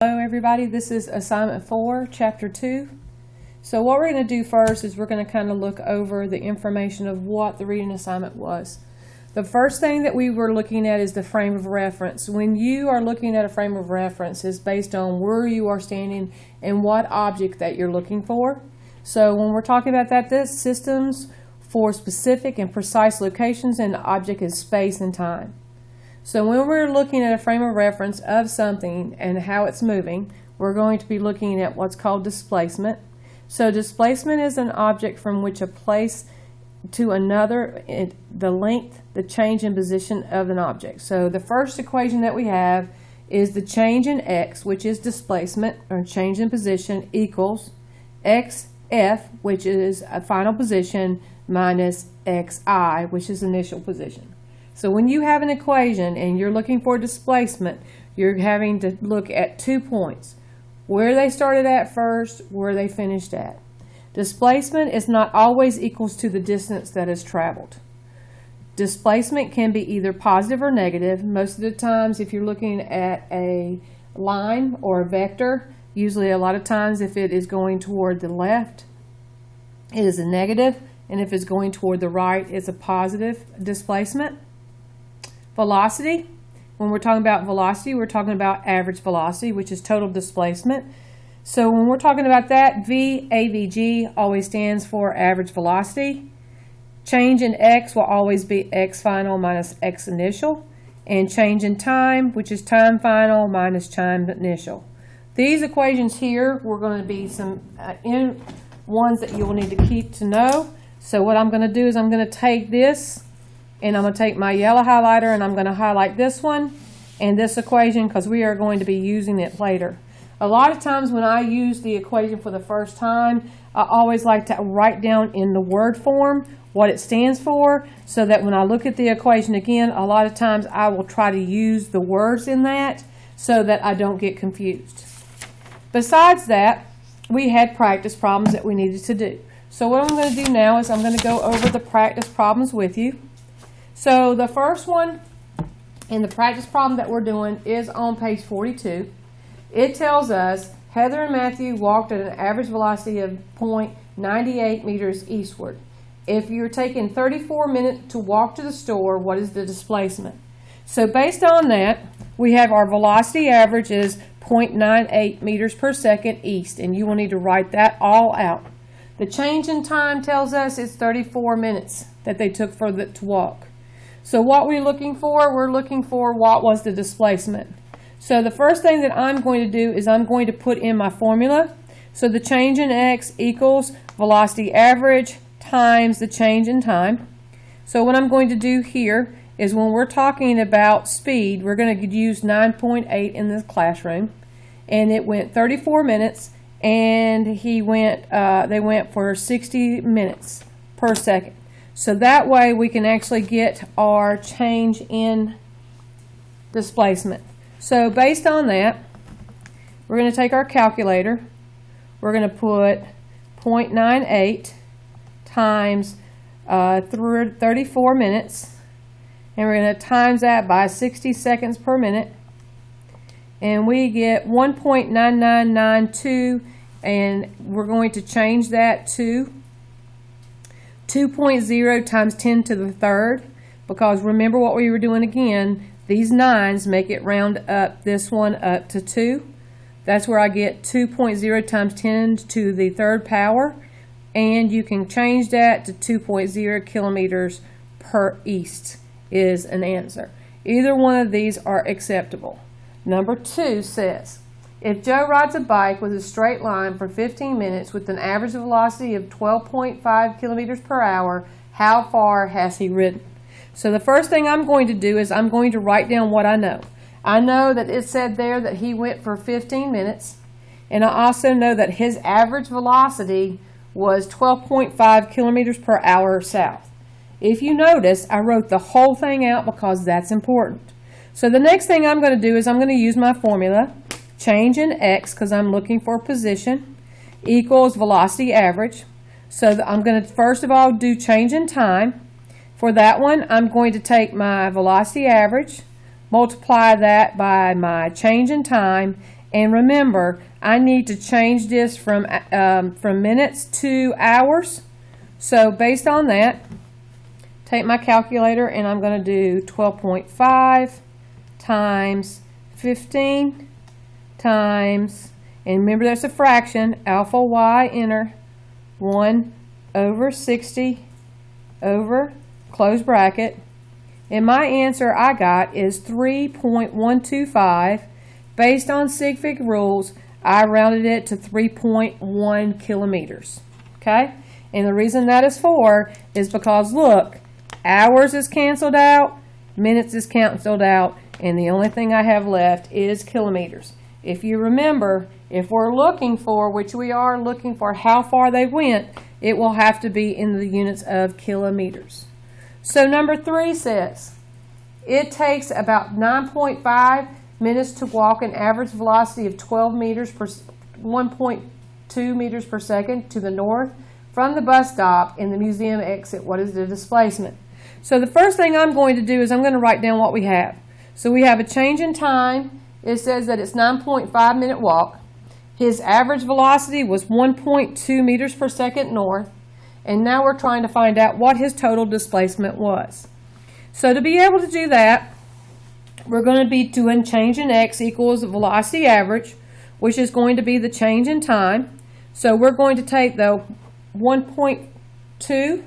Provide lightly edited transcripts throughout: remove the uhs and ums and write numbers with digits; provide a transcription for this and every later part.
Hello everybody, this is assignment 4, chapter 2. So what we're going to do first is we're going to kind of look over the information of what the reading assignment was. The first thing that we were looking at is the frame of reference. When you are looking at a frame of reference, it's based on where you are standing and what object that you're looking for. So when we're talking about that, this systems for specific and precise locations, and the object is space and time. So when we're looking at a frame of reference of something and how it's moving, we're going to be looking at what's called displacement. So displacement is an object from which a place to another, the length, the change in position of an object. So the first equation that we have is the change in x, which is displacement, or change in position, equals xf, which is a final position, minus xi, which is initial position. So when you have an equation and you're looking for displacement, you're having to look at 2 points. Where they started at first, where they finished at. Displacement is not always equals to the distance that is traveled. Displacement can be either positive or negative. Most of the times if you're looking at a line or a vector, usually a lot of times if it is going toward the left, it is a negative, and if it's going toward the right, it's a positive displacement. Velocity, when we're talking about velocity, we're talking about average velocity, which is total displacement. So when we're talking about that, AVG always stands for average velocity. Change in x will always be x final minus x initial. And change in time, which is time final minus time initial. These equations here were going to be some ones that you will need to keep to know. So what I'm going to do is I'm going to take this, and I'm going to take my yellow highlighter and I'm going to highlight this one and this equation because we are going to be using it later. A lot of times when I use the equation for the first time, I always like to write down in the word form what it stands for, so that when I look at the equation again, a lot of times I will try to use the words in that so that I don't get confused. Besides that, we had practice problems that we needed to do. So what I'm going to do now is I'm going to go over the practice problems with you. So the first one in the practice problem that we're doing is on page 42. It tells us Heather and Matthew walked at an average velocity of 0.98 meters eastward. If you're taking 34 minutes to walk to the store, what is the displacement? So based on that, we have our velocity average is 0.98 meters per second east, and you will need to write that all out. The change in time tells us it's 34 minutes that they took to walk. So what we're looking for what was the displacement. So the first thing that I'm going to do is I'm going to put in my formula. So the change in x equals velocity average times the change in time. So what I'm going to do here is when we're talking about speed, we're going to use 9.8 in this classroom. And it went 34 minutes, and they went for 60 minutes per second. So that way we can actually get our change in displacement. So based on that, we're going to take our calculator. We're going to put 0.98 times 34 minutes. And we're going to times that by 60 seconds per minute. And we get 1.9992. And we're going to change that to 2.0 times 10 to the third, because remember what we were doing again, these 9s make it round up this one up to 2. That's where I get 2.0 times 10 to the third power, and you can change that to 2.0 kilometers per east is an answer. Either one of these are acceptable. Number 2 says, if Joe rides a bike with a straight line for 15 minutes with an average velocity of 12.5 kilometers per hour, how far has he ridden? So the first thing I'm going to do is I'm going to write down what I know. I know that it said there that he went for 15 minutes, and I also know that his average velocity was 12.5 kilometers per hour south. If you notice, I wrote the whole thing out because that's important. So the next thing I'm going to do is I'm going to use my formula. Change in x, because I'm looking for position, equals velocity average. So I'm going to first of all do change in time. For that one, I'm going to take my velocity average, multiply that by my change in time, And remember, I need to change this from minutes to hours. So based on that, take my calculator and I'm going to do 12.5 times 15 times, and remember that's a fraction, alpha y, enter, 1 over 60 over, close bracket. And my answer I got is 3.125. Based on sig fig rules, I rounded it to 3.1 kilometers. Okay? And the reason that is for is because, look, hours is canceled out, minutes is canceled out, and the only thing I have left is kilometers. If you remember, if we're looking for, which we are looking for, how far they went, it will have to be in the units of kilometers. So number 3 says, it takes about 9.5 minutes to walk an average velocity of 12 meters per 1.2 meters per second to the north from the bus stop in the museum exit. What is the displacement? So the first thing I'm going to do is I'm going to write down what we have. So we have a change in time. It says that it's 9.5 minute walk. His average velocity was 1.2 meters per second north. And now we're trying to find out what his total displacement was. So to be able to do that, we're going to be doing change in x equals velocity average, which is going to be the change in time. So we're going to take the 1.2,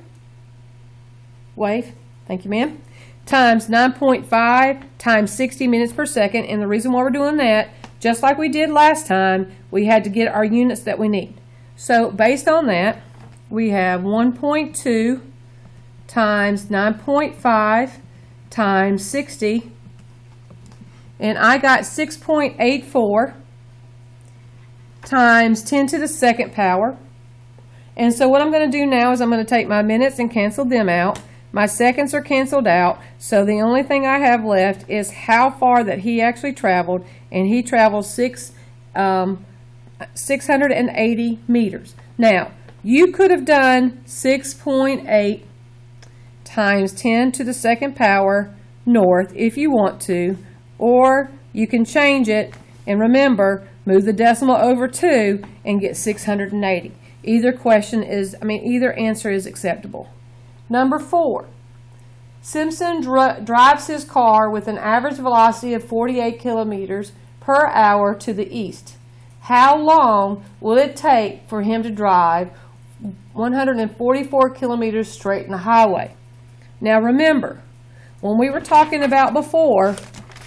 wave, thank you ma'am, times 9.5 times 60 minutes per second. And the reason why we're doing that, just like we did last time, we had to get our units that we need. So based on that, we have 1.2 times 9.5 times 60, and I got 6.84 times 10 to the second power. And so what I'm going to do now is I'm going to take my minutes and cancel them out. My seconds are canceled out, so the only thing I have left is how far that he actually traveled, and he traveled 680 meters. Now, you could have done 6.8 times 10 to the second power north if you want to, or you can change it and remember, move the decimal over 2 and get 680. Either answer is acceptable. Number 4, Simpson drives his car with an average velocity of 48 kilometers per hour to the east. How long will it take for him to drive 144 kilometers straight in the highway? Now remember, when we were talking about before,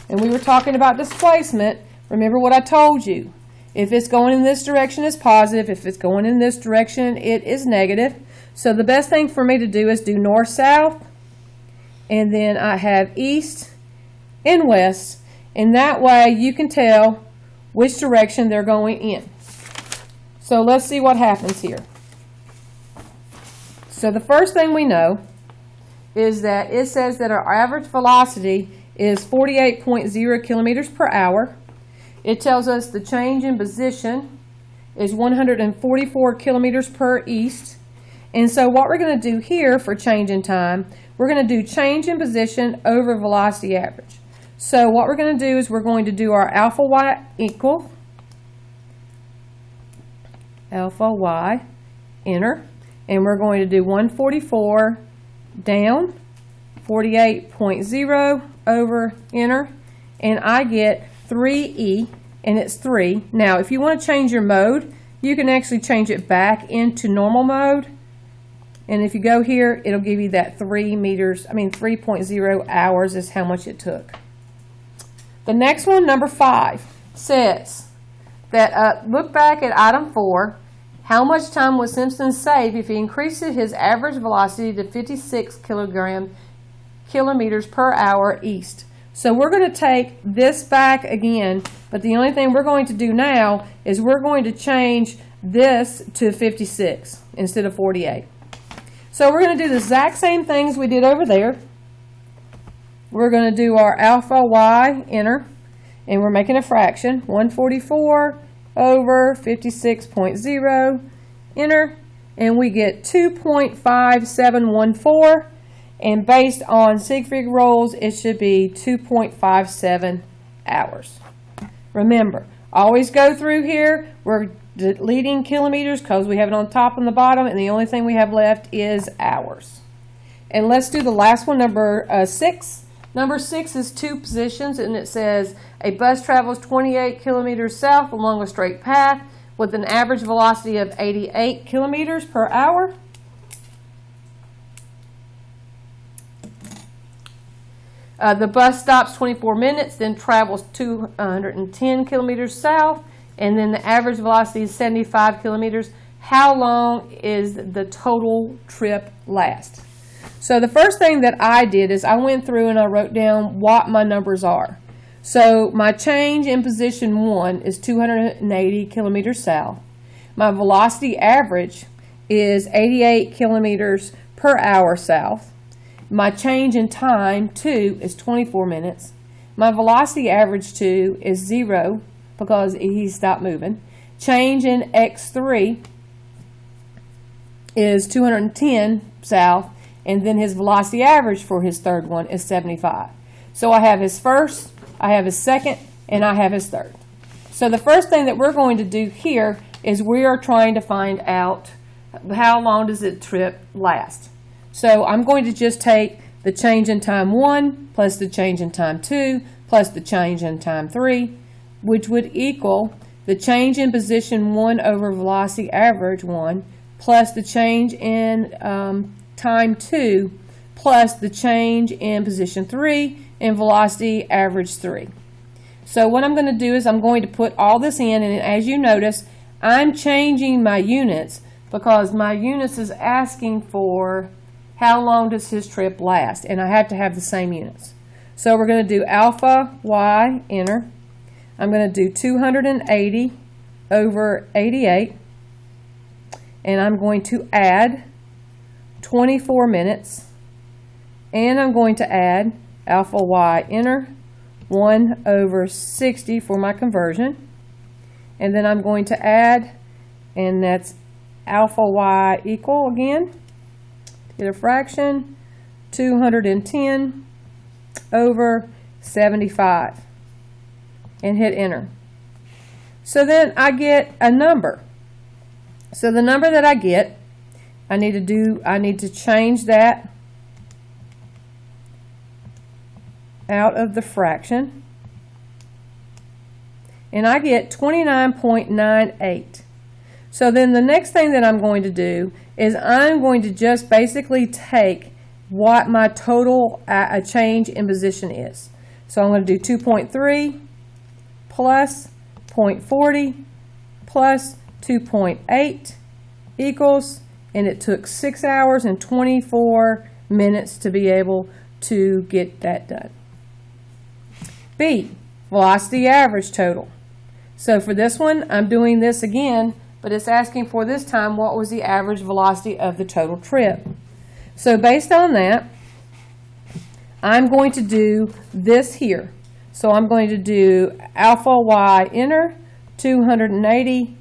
and we were talking about displacement, remember what I told you. If it's going in this direction, it's positive. If it's going in this direction, it is negative. So the best thing for me to do is do north-south, and then I have east and west, and that way you can tell which direction they're going in. So let's see what happens here. So the first thing we know is that it says that our average velocity is 48.0 kilometers per hour. It tells us the change in position is 144 kilometers per east. And so what we're going to do here for change in time, we're going to do change in position over velocity average. So what we're going to do is we're going to do our alpha y equal alpha y, enter, and we're going to do 144 down, 48.0 over, enter, and I get 3e, and it's 3. Now, if you want to change your mode, you can actually change it back into normal mode. And if you go here, it'll give you that 3.0 hours is how much it took. The next one, number 5, says that look back at item 4. How much time would Simpson save if he increases his average velocity to 56 kilometers per hour east? So we're going to take this back again, but the only thing we're going to do now is we're going to change this to 56 instead of 48. So we're going to do the exact same things we did over there. We're going to do our alpha y, enter, and we're making a fraction, 144 over 56.0, enter, and we get 2.5714, and based on sig fig rules, it should be 2.57 hours. Remember, Always go through here. We're deleting kilometers because we have it on top and the bottom, and the only thing we have left is hours. And let's do the last one, number 6. Number 6 is 2 positions, and it says a bus travels 28 kilometers south along a straight path with an average velocity of 88 kilometers per hour. The bus stops 24 minutes, then travels 210 kilometers south, and then the average velocity is 75 kilometers. How long is the total trip last? So the first thing that I did is I went through and I wrote down what my numbers are. So my change in position 1 is 280 kilometers south. My velocity average is 88 kilometers per hour south. My change in time 2 is 24 minutes. My velocity average 2 is 0 because he stopped moving. Change in x3 is 210 south, and then his velocity average for his third one is 75. So I have his first, I have his second, and I have his third. So the first thing that we're going to do here is we are trying to find out how long does the trip last. So I'm going to just take the change in time 1 plus the change in time 2 plus the change in time 3, which would equal the change in position 1 over velocity average 1 plus the change in time 2 plus the change in position 3 and velocity average 3. So what I'm going to do is I'm going to put all this in, and as you notice, I'm changing my units because my units is asking for how long does his trip last, and I have to have the same units. So we're going to do alpha y, enter. I'm going to do 280 over 88, and I'm going to add 24 minutes, and I'm going to add alpha y, enter, 1 over 60 for my conversion, and then I'm going to add, and that's alpha y equal again, get a fraction, 210 over 75, and hit enter. So then I get a number. So the number that I get, I need to change that out of the fraction, and I get 29.98. So then the next thing that I'm going to do is I'm going to just basically take what my total change in position is. So I'm going to do 2.3 plus 0.40 plus 2.8 equals, and it took 6 hours and 24 minutes to be able to get that done. B, velocity average total. So for this one, I'm doing this again, but it's asking for this time what was the average velocity of the total trip. So based on that, I'm going to do this here. So I'm going to do alpha y, enter, 280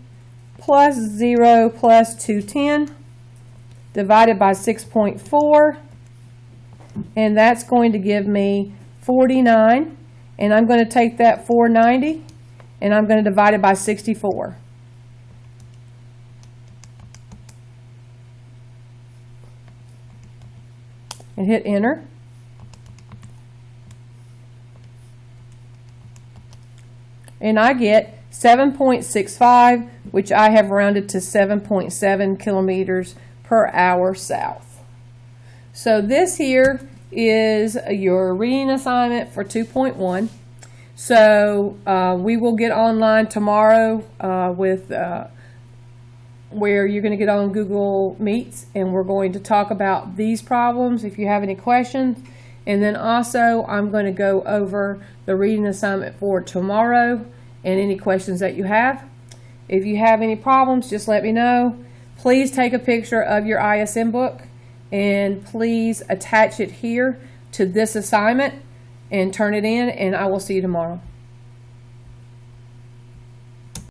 plus 0 plus 210 divided by 6.4, and that's going to give me 49, and I'm going to take that 490 and I'm going to divide it by 64. And hit enter. And I get 7.65, which I have rounded to 7.7 kilometers per hour south. So this here is your reading assignment for 2.1. So we will get online tomorrow with where you're going to get on Google Meets, and we're going to talk about these problems if you have any questions. And then also I'm going to go over the reading assignment for tomorrow and any questions that you have. If you have any problems, just let me know. Please take a picture of your ISM book and please attach it here to this assignment and turn it in, and I will see you tomorrow.